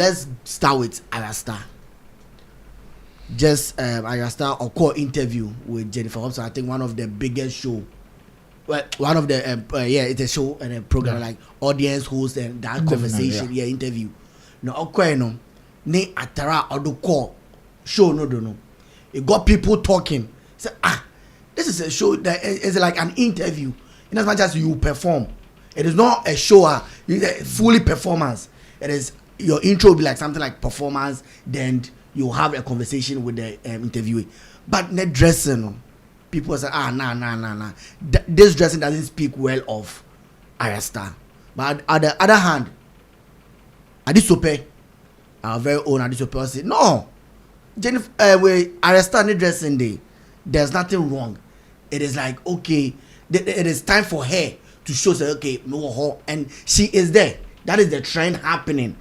let's start with Ayra Starr. Just Ayra Starr or call interview with Jennifer Hobson. I think one of the biggest show. Well, one of the it's a show and a program like audience host and that conversation, interview. No, okay, no, ne atara or do call show no. It got people talking. Say this is a show that is like an interview. In as much as you perform, it is not a show. It's a fully performance. It is your intro will be like something like performance. Then you have a conversation with the interviewee. But net dressing, people say nah. This dressing doesn't speak well of Ayra Starr. But on the other hand, Adesope, our very own Adesope, said no. Jennifer, Ayra Starr net dressing day. There's nothing wrong. It is like okay, it is time for her to show say okay, and she is there. That is the trend happening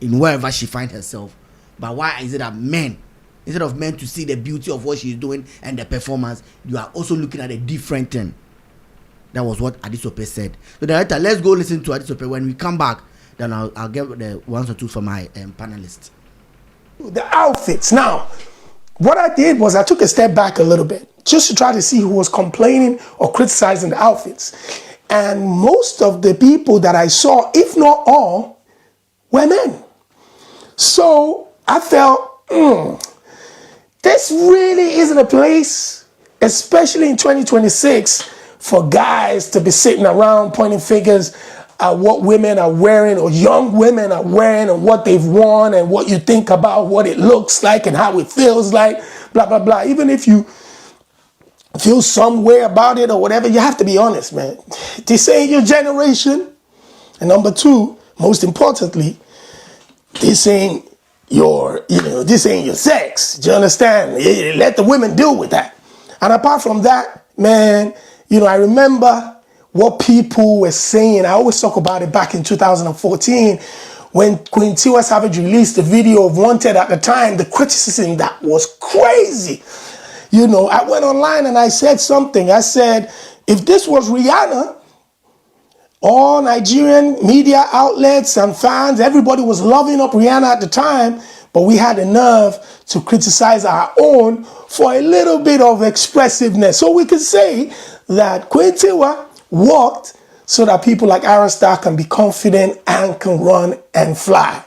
in wherever she finds herself. But why is it that men, instead of men to see the beauty of what she's doing and the performance, you are also looking at a different thing? That was what Adesope said. So director, let's go listen to Adesope. When we come back, then I'll get the ones or two from my panelists. The outfits. Now, what I did was I took a step back a little bit just to try to see who was complaining or criticizing the outfits. And most of the people that I saw, if not all, were men. So I felt, this really isn't a place, especially in 2026, for guys to be sitting around pointing fingers at what women are wearing or young women are wearing and what they've worn and what you think about what it looks like and how it feels like, blah, blah, blah. Even if you feel some way about it or whatever, you have to be honest, man. This ain't your generation. And number two, most importantly, this ain't this ain't your sex. Do you understand? Let the women deal with that. And apart from that, man, I remember what people were saying. I always talk about it back in 2014 when Queen Tiwa Savage released the video of Wanted at the time, the criticism that was crazy. I went online and I said something. I said, if this was Rihanna, all Nigerian media outlets and fans, everybody was loving up Rihanna at the time, but we had enough to criticize our own for a little bit of expressiveness. So we could say that Queen Tiwa walked so that people like Ayra Starr can be confident and can run and fly.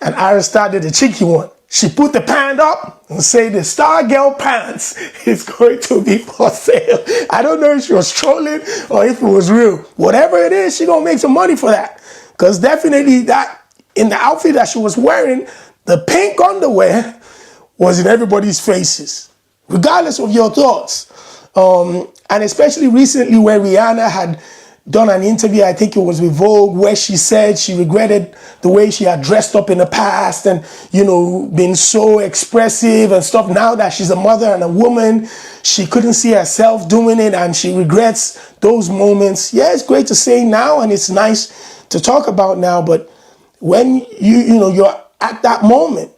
And Ayra Starr did the cheeky one. She put the pant up and said the Star Girl pants is going to be for sale. I don't know if she was trolling or if it was real. Whatever it is, she gonna make some money for that. Because definitely that, in the outfit that she was wearing, the pink underwear was in everybody's faces, regardless of your thoughts. And especially recently where Rihanna had done an interview, I think it was with Vogue, where she said she regretted the way she had dressed up in the past and, been so expressive and stuff. Now that she's a mother and a woman, she couldn't see herself doing it and she regrets those moments. Yeah, it's great to say now and it's nice to talk about now, but when you're at that moment,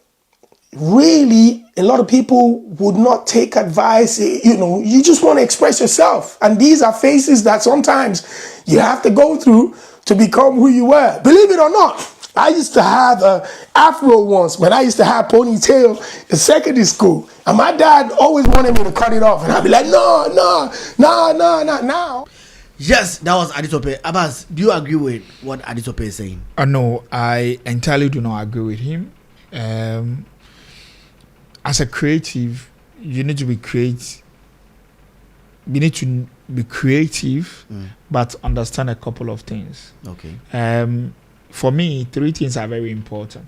really, a lot of people would not take advice. You just want to express yourself. And these are phases that sometimes you have to go through to become who you were. Believe it or not, I used to have an afro once, but I used to have ponytail in secondary school. And my dad always wanted me to cut it off. And I'd be like, no, not now. Yes, that was Adesope. Abbas, do you agree with what Adesope is saying? No, I entirely do not agree with him. As a creative, you need to be creative. You need to be creative, but understand a couple of things. Okay. For me, 3 things are very important.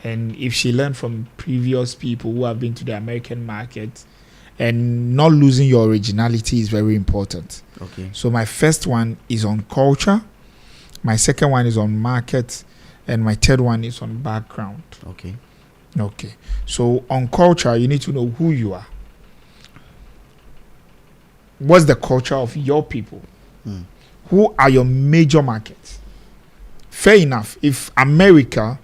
And if she learned from previous people who have been to the American market, and not losing your originality is very important. Okay. So my first one is on culture. My second one is on market. And my third one is on background. Okay. So on culture, you need to know who you are. What's the culture of your people? Who are your major markets? Fair enough. If America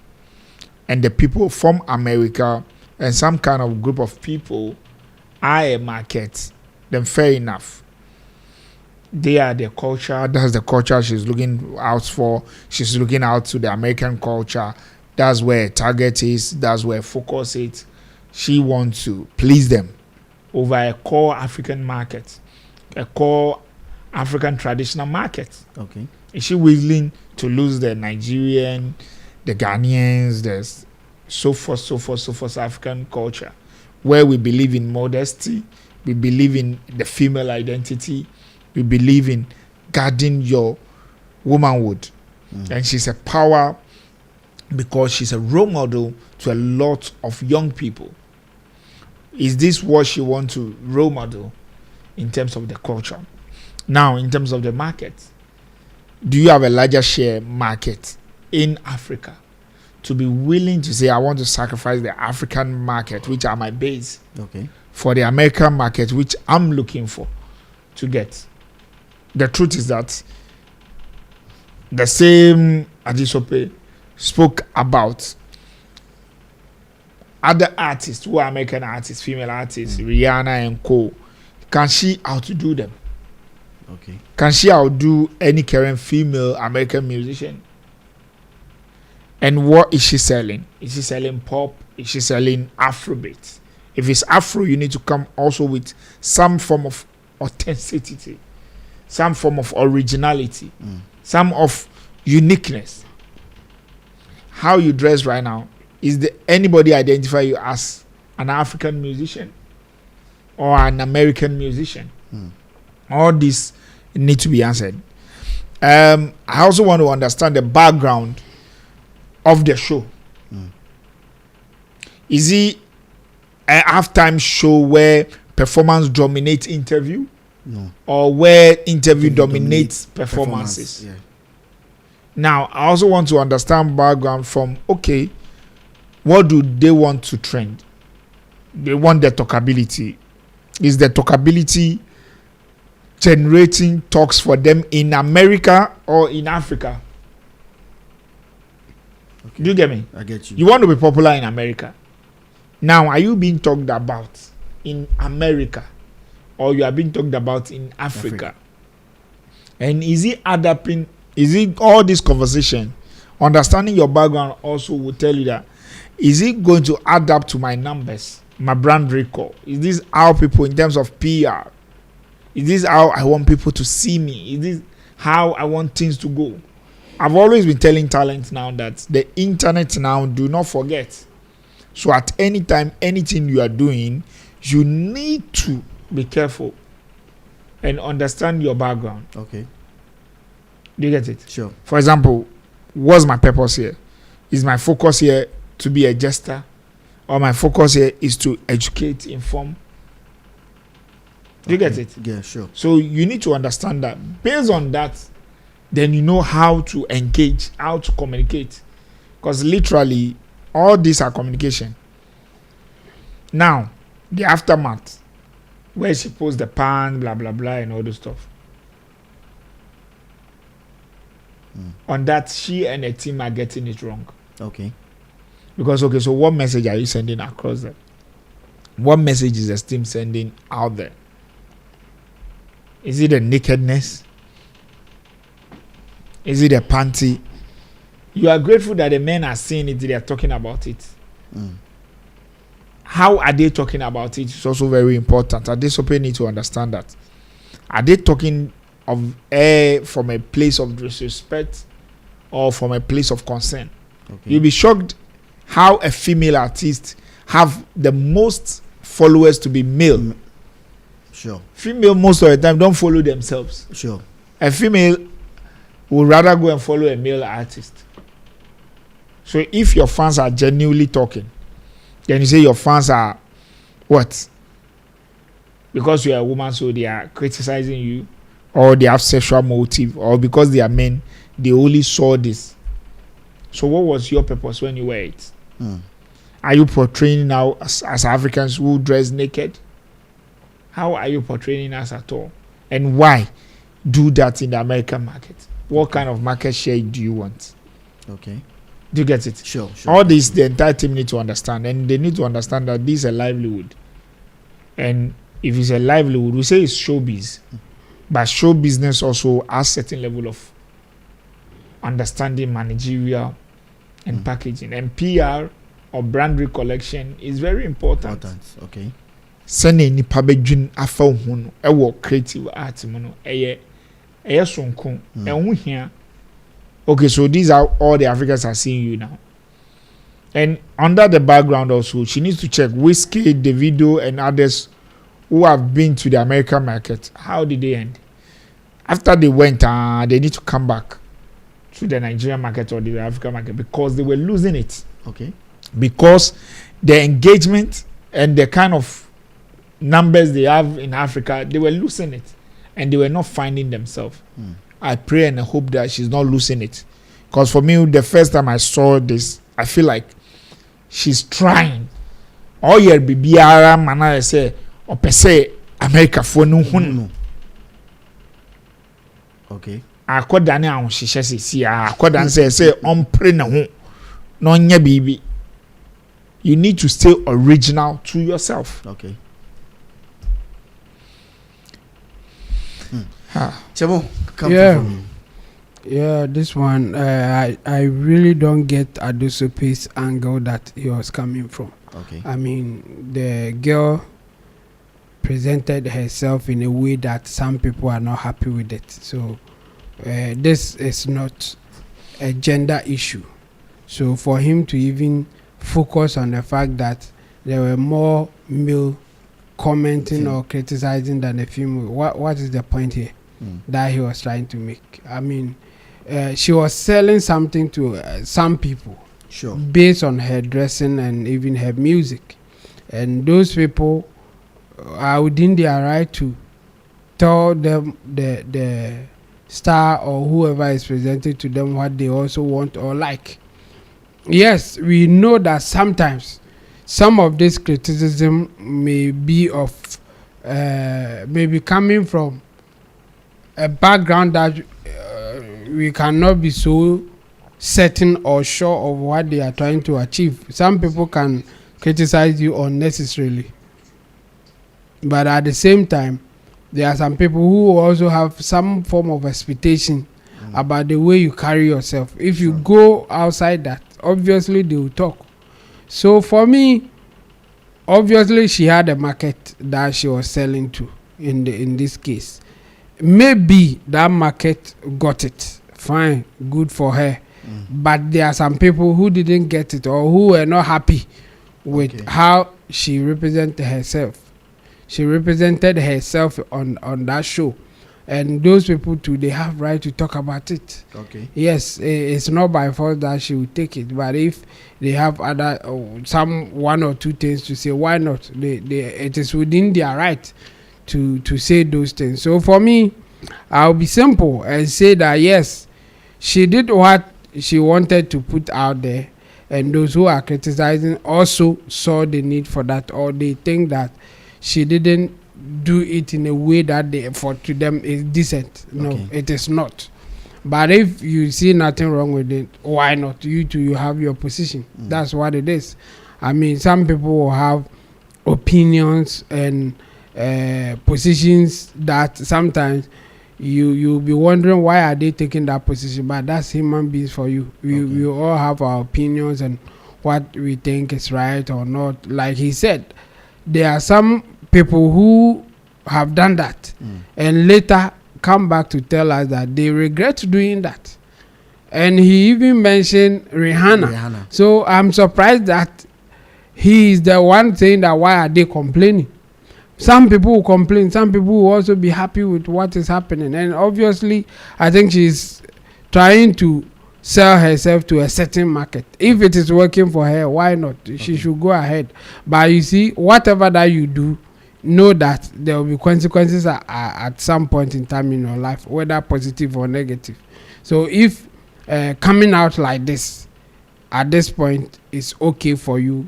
and the people from America and some kind of group of people are a market, then fair enough. They are the culture. That's the culture she's looking out for. She's looking out to the American culture. That's where her target is. That's where her focus is. She wants to please them over a core African market, a core African traditional market. Okay. Is she willing to lose the Nigerian, the Ghanaians, the so forth African culture, where we believe in modesty, we believe in the female identity, we believe in guarding your womanhood. And she's a power because she's a role model to a lot of young people. Is this what she wants to role model in terms of the culture? Now, in terms of the market, do you have a larger share market in Africa to be willing to say, I want to sacrifice the African market, which are my base, for the American market, which I'm looking for to get? The truth is that the same Adesope spoke about other artists who are American artists, female artists, Rihanna and co. Can she outdo them? Okay. Can she outdo any current female American musician? And what is she selling? Is she selling pop? Is she selling Afrobeat? If it's Afro, you need to come also with some form of authenticity, some form of originality, some of uniqueness. How you dress right now, is there anybody identify you as an African musician or an American musician? All this need to be answered. I also want to understand the background of the show. Is it a halftime show where performance dominates interview? No. Or where interview dominates performances? Yeah. Now, I also want to understand background from, okay, what do they want to trend? They want the talkability. Is the talkability generating talks for them in America or in Africa? Okay. Do you get me? I get you. You want to be popular in America. Now, are you being talked about in America or you are being talked about in Africa? And is it adapting? Is it all this conversation? Understanding your background also will tell you that, is it going to adapt to my numbers, my brand recall? Is this how people, in terms of PR, is this how I want people to see me? Is this how I want things to go? I've always been telling talent now that the internet now, do not forget. So at any time, anything you are doing, you need to be careful and understand your background. Okay. Do you get it? Sure. For example, what's my purpose here? Is my focus here to be a jester? Or my focus here is to educate, inform? Do you get it? Yeah, sure. So you need to understand that. Based on that, then you know how to engage, how to communicate. Because literally, all these are communication. Now, the aftermath, where she posts the pan, blah, blah, blah, and all this stuff. On that, she and her team are getting it wrong. Okay. Because, okay, so what message are you sending across them? What message is the team sending out there? Is it a nakedness? Is it a panty? You are grateful that the men are seeing it, they are talking about it. How are they talking about it? It's also very important. Adesope need to understand that. Are they talking of from a place of disrespect or from a place of concern? Okay. You'll be shocked how a female artist have the most followers to be male. Sure. Female most of the time don't follow themselves. Sure. A female would rather go and follow a male artist. So if your fans are genuinely talking, then you say your fans are what? Because you are a woman, so they are criticizing you, or they have sexual motive, or because they are men, they only saw this. So what was your purpose when you wear it? Are you portraying now as Africans who dress naked? How are you portraying us at all? And why do that in the American market? What kind of market share do you want? Okay. Do you get it? Sure. All this, the entire team need to understand. And they need to understand that this is a livelihood. And if it's a livelihood, we say it's showbiz. But show business also has certain level of understanding, managerial, and packaging. And PR or brand recollection is very important. Okay. Sene nipa bedwin afa hu no ewo creative art mo no eye sonko ehun hia. Okay, so these are all the Africans are seeing you now. And under the background also, she needs to check Whiskey, Davido, and others who have been to the American market. How did they end? After they went, they need to come back to the Nigerian market or the African market because they were losing it. Okay. Because the engagement and the kind of numbers they have in Africa, they were losing it. And they were not finding themselves. I pray and I hope that she's not losing it. Because for me, the first time I saw this, I feel like she's trying. All year bibiara mana say or per se America for no hun. Okay. Akoda ne ahun hihye sisi akoda say ompre na ho no nya bibi. You need to stay original to yourself. Okay. Chemo, yeah, this one I really don't get Adesope's angle that he was coming from. Okay. I mean, the girl presented herself in a way that some people are not happy with it. So this is not a gender issue. So for him to even focus on the fact that there were more male commenting or criticizing than the female, what is the point here that he was trying to make? I mean, she was selling something to some people, sure, based on her dressing and even her music, and those people are within their right to tell them the star or whoever is presented to them what they also want or like. Yes, we know that sometimes some of this criticism may be of maybe coming from a background that we cannot be so certain or sure of what they are trying to achieve. Some people can criticize you unnecessarily, but at the same time there are some people who also have some form of expectation about the way you carry yourself. If you go outside that, obviously they will talk. So for me, obviously she had a market that she was selling to in this case. Maybe that market got it. Fine, good for her. But there are some people who didn't get it or who were not happy with how she represented herself. She represented herself on that show. And those people too, they have right to talk about it. Okay. Yes, it's not by fault that she will take it, but if they have other some one or two things to say, why not? It is within their right to say those things. So for me, I'll be simple and say that yes, she did what she wanted to put out there, and those who are criticizing also saw the need for that, or they think that she didn't do it in a way that to them is decent. No, it is not. But if you see nothing wrong with it, why not? You too, you have your position. That's what it is. I mean, some people will have opinions and positions that sometimes you'll be wondering why are they taking that position. But that's human beings for you. We all have our opinions and what we think is right or not. Like he said, there are some people who have done that and later come back to tell us that they regret doing that. And he even mentioned Rihanna. So I'm surprised that he is the one saying that why are they complaining. Some people will complain, some people will also be happy with what is happening. And obviously I think she's trying to sell herself to a certain market. If it is working for her, why not? She should go ahead. But you see, whatever that you do, know that there will be consequences at some point in time in your life, whether positive or negative. So if coming out like this at this point is okay for you,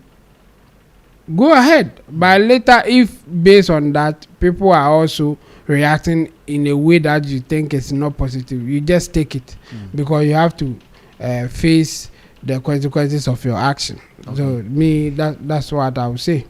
go ahead. But later, if based on that people are also reacting in a way that you think is not positive, you just take it because you have to face the consequences of your action. So me, that's what I would say.